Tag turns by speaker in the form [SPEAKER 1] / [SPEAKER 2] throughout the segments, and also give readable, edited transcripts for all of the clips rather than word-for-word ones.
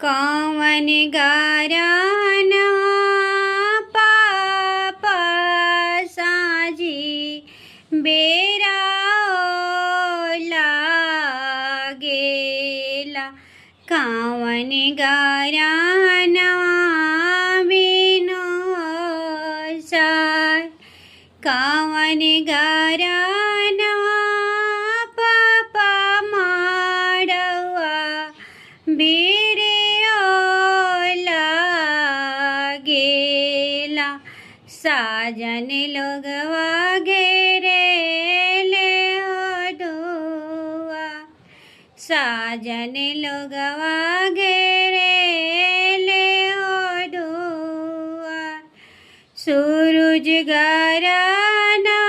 [SPEAKER 1] कौन गाराना पापा साजी बेरा लागेला कौन गाराना बिनो साय कौन गाराना पापा माडवा बेरे लागेला साजन लोगवा घेरेले दुआ साजन लोगवा घेरेले दुआ सूरज गाराना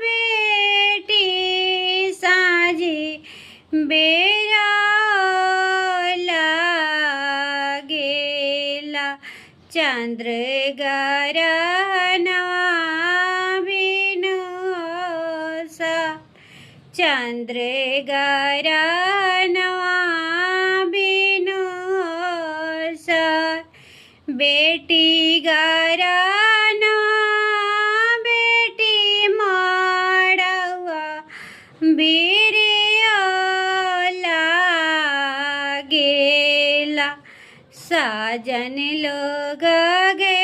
[SPEAKER 1] बेटी साजी बेरा लागेला चंद्र गाराना बिनु सा चंद्र गाराना बिनु सा बेटी गाराना बेटी माडवा बेरे लागेला साजन लोग गे